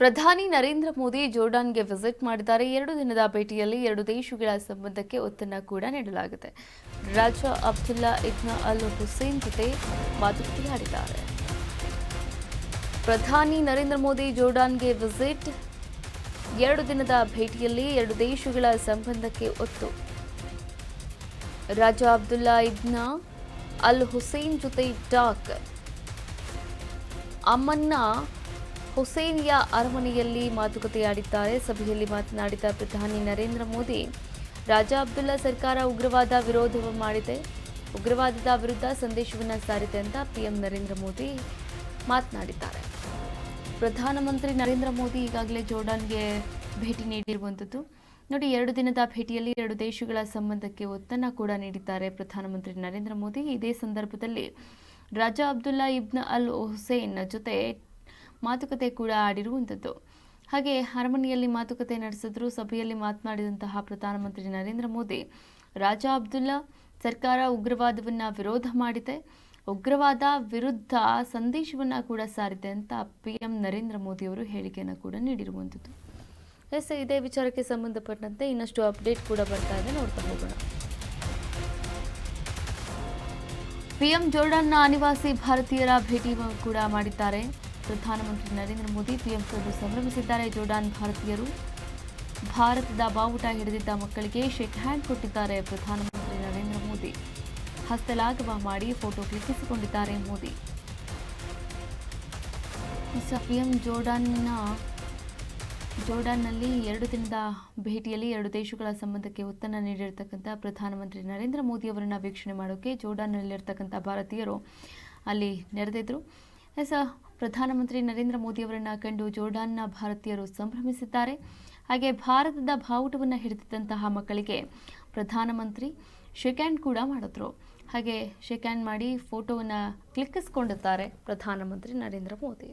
ಪ್ರಧಾನಿ ನರೇಂದ್ರ ಮೋದಿ ಜೋರ್ಡಾನ್ಗೆ ವಿಸಿಟ್ ಮಾಡಿದ್ದಾರೆ. 2 ದಿನದ ಭೇಟಿಯಲ್ಲಿ 2 ದೇಶಗಳ ಸಂಬಂಧಕ್ಕೆ ಒತ್ತನ್ನು ಕೂಡ ನೀಡಲಾಗಿದೆ. ರಾಜ ಅಬ್ದುಲ್ಲಾ ಇಬ್ನ್ ಅಲ್ ಹುಸೇನ್ ಜೊತೆ ಮಾತುಕತೆಯಾಡಿದ್ದಾರೆ. ಪ್ರಧಾನಿ ನರೇಂದ್ರ ಮೋದಿ ಜೋರ್ಡಾನ್ಗೆ ವಿಸಿಟ್, 2 ದಿನದ ಭೇಟಿಯಲ್ಲಿ 2 ದೇಶಗಳ ಸಂಬಂಧಕ್ಕೆ ಒತ್ತು. ರಾಜ ಅಬ್ದುಲ್ಲಾ ಇಬ್ನ್ ಅಲ್ ಹುಸೇನ್ ಜೊತೆ ಟಾಕ್. ಅಮ್ಮನ್ನ ಹುಸೇನಿಯ ಅರಮನೆಯಲ್ಲಿ ಮಾತುಕತೆಯಾಡಿದ್ದಾರೆ. ಸಭೆಯಲ್ಲಿ ಮಾತನಾಡಿದ ಪ್ರಧಾನಿ ನರೇಂದ್ರ ಮೋದಿ, ರಾಜ ಅಬ್ದುಲ್ಲಾ ಸರ್ಕಾರ ಉಗ್ರವಾದ ವಿರೋಧ ಮಾಡಿದೆ, ಉಗ್ರವಾದದ ವಿರುದ್ಧ ಸಂದೇಶವನ್ನು ಸಾರಿದೆ ಅಂತ ಪಿಎಂ ನರೇಂದ್ರ ಮೋದಿ ಮಾತನಾಡಿದ್ದಾರೆ. ಪ್ರಧಾನಮಂತ್ರಿ ನರೇಂದ್ರ ಮೋದಿ ಈಗಾಗಲೇ ಜೋರ್ಡಾನ್ಗೆ ಭೇಟಿ ನೀಡಿರುವಂಥದ್ದು. ನೋಡಿ, 2 ದಿನದ ಭೇಟಿಯಲ್ಲಿ 2 ದೇಶಗಳ ಸಂಬಂಧಕ್ಕೆ ಒತ್ತನ್ನು ಕೂಡ ನೀಡಿದ್ದಾರೆ ಪ್ರಧಾನಮಂತ್ರಿ ನರೇಂದ್ರ ಮೋದಿ. ಇದೇ ಸಂದರ್ಭದಲ್ಲಿ ರಾಜ ಅಬ್ದುಲ್ಲಾ ಇಬ್ನ್ ಅಲ್ ಹುಸೇನ್ ಜೊತೆ ಮಾತುಕತೆ ಕೂಡ ಆಡಿರುವಂಥದ್ದು. ಹಾಗೆ ಅರಮನೆಯಲ್ಲಿ ಮಾತುಕತೆ ನಡೆಸಿದ್ರು. ಸಭೆಯಲ್ಲಿ ಮಾತನಾಡಿದಂತಹ ಪ್ರಧಾನಮಂತ್ರಿ ನರೇಂದ್ರ ಮೋದಿ, ರಾಜ ಅಬ್ದುಲ್ಲಾ ಸರ್ಕಾರ ಉಗ್ರವಾದವನ್ನು ವಿರೋಧ ಮಾಡಿದೆ, ಉಗ್ರವಾದ ವಿರುದ್ಧ ಸಂದೇಶವನ್ನು ಕೂಡ ಸಾರಿದೆ ಅಂತ ಪಿಎಂ ನರೇಂದ್ರ ಮೋದಿ ಅವರು ಹೇಳಿಕೆಯನ್ನು ಕೂಡ ನೀಡಿರುವಂಥದ್ದು. ಇದೇ ವಿಚಾರಕ್ಕೆ ಸಂಬಂಧಪಟ್ಟಂತೆ ಇನ್ನಷ್ಟು ಅಪ್ಡೇಟ್ ಕೂಡ ಬರ್ತಾ ಇದೆ, ನೋಡ್ತಾ ಹೋಗೋಣ. ಪಿಎಂ ಜೋರ್ಡಾನ್ನ ಅನಿವಾಸಿ ಭಾರತೀಯರ ಭೇಟಿ ಕೂಡ ಮಾಡಿದ್ದಾರೆ. ಪ್ರಧಾನಮಂತ್ರಿ ನರೇಂದ್ರ ಮೋದಿ ಪಿಎಂ ಸಂಭ್ರಮಿಸಿದ್ದಾರೆ. ಜೋರ್ಡಾನ್ ಭಾರತೀಯರು ಭಾರತದ ಬಾವುಟ ಹಿಡಿದಿದ್ದ ಮಕ್ಕಳಿಗೆ ಶೇಕ್ ಹ್ಯಾಂಡ್ ಕೊಟ್ಟಿದ್ದಾರೆ. ಪ್ರಧಾನಮಂತ್ರಿ ನರೇಂದ್ರ ಮೋದಿ ಹಸ್ತಲಾಘವ ಮಾಡಿ ಫೋಟೋ ಕ್ಲಿಕ್ಕಿಸಿಕೊಂಡಿದ್ದಾರೆ. ಮೋದಿ ಪಿಎಂ ಜೋರ್ಡಾನ್ನಲ್ಲಿ 2 ದಿನದ ಭೇಟಿಯಲ್ಲಿ 2 ದೇಶಗಳ ಸಂಬಂಧಕ್ಕೆ ಒತ್ತನ್ನು ನೀಡಿರ್ತಕ್ಕಂಥ ಪ್ರಧಾನಮಂತ್ರಿ ನರೇಂದ್ರ ಮೋದಿ ಅವರನ್ನು ವೀಕ್ಷಣೆ ಮಾಡೋಕ್ಕೆ ಜೋರ್ಡಾನ್ನಲ್ಲಿರ್ತಕ್ಕಂಥ ಭಾರತೀಯರು ಅಲ್ಲಿ ನೆರೆದಿದ್ರು. ಪ್ರಧಾನಮಂತ್ರಿ ನರೇಂದ್ರ ಮೋದಿ ಅವರನ್ನು ಕಂಡು ಜೋರ್ಡಾನ್ನ ಭಾರತೀಯರು ಸಂಭ್ರಮಿಸಿದ್ದಾರೆ. ಹಾಗೆ ಭಾರತದ ಬಾವುಟವನ್ನು ಹಿಡಿದಿದ್ದಂತಹ ಮಕ್ಕಳಿಗೆ ಪ್ರಧಾನಮಂತ್ರಿ ಶೇಕ್ ಹ್ಯಾಂಡ್ ಕೂಡ ಮಾಡಿದ್ರು. ಹಾಗೆ ಶೇಕ್ ಹ್ಯಾಂಡ್ ಮಾಡಿ ಫೋಟೋವನ್ನು ಕ್ಲಿಕ್ಕಿಸಿಕೊಂಡಿದ್ದಾರೆ ಪ್ರಧಾನಮಂತ್ರಿ ನರೇಂದ್ರ ಮೋದಿ.